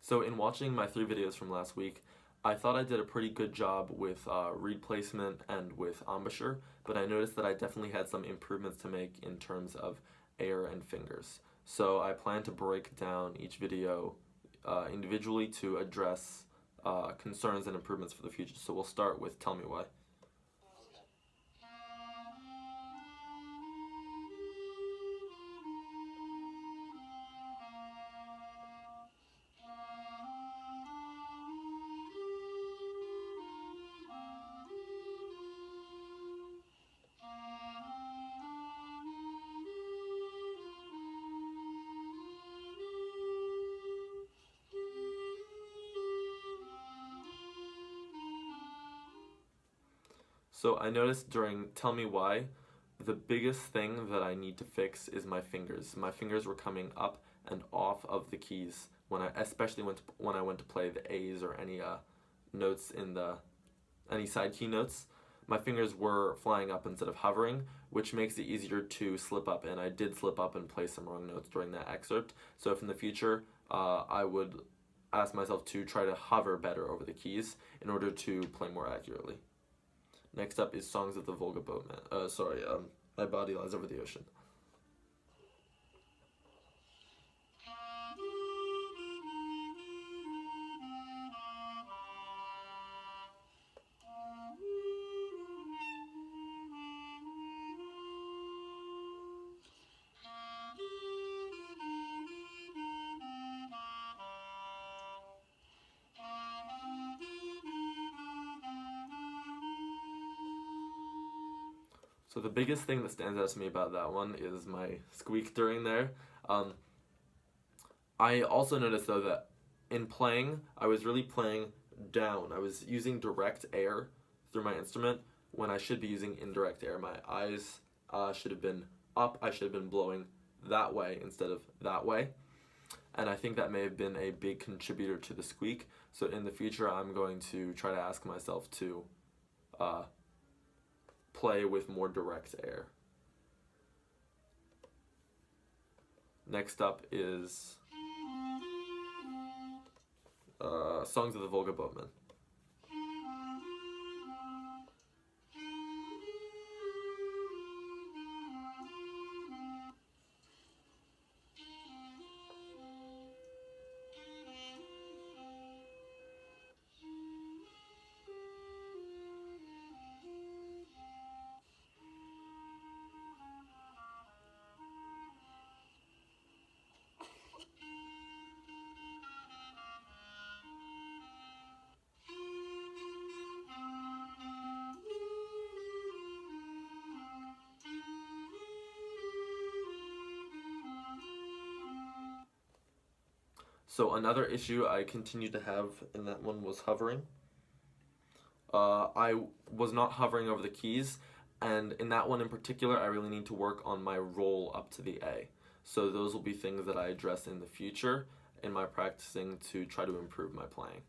So in watching my 3 videos from last week, I thought I did a pretty good job with reed placement and with embouchure, but I noticed that I definitely had some improvements to make in terms of air and fingers. So I plan to break down each video individually to address concerns and improvements for the future. So we'll start with Tell Me Why. So I noticed during Tell Me Why, the biggest thing that I need to fix is my fingers. My fingers were coming up and off of the keys when especially when I went to play the A's or any notes in any side key notes. My fingers were flying up instead of hovering, which makes it easier to slip up, and I did slip up and play some wrong notes during that excerpt. So if in the future, I would ask myself to try to hover better over the keys in order to play more accurately. Next up is Songs of the Volga Boatman. My Body Lies Over the Ocean. So the biggest thing that stands out to me about that one is my squeak during there. I also noticed though that in playing, I was really playing down. I was using direct air through my instrument when I should be using indirect air. My eyes should have been up. I should have been blowing that way instead of that way. And I think that may have been a big contributor to the squeak. So in the future, I'm going to try to ask myself to play with more direct air. Next up is Songs of the Volga Boatman. So another issue I continued to have in that one was hovering. I was not hovering over the keys, and in that one in particular, I really need to work on my roll up to the A. So those will be things that I address in the future in my practicing to try to improve my playing.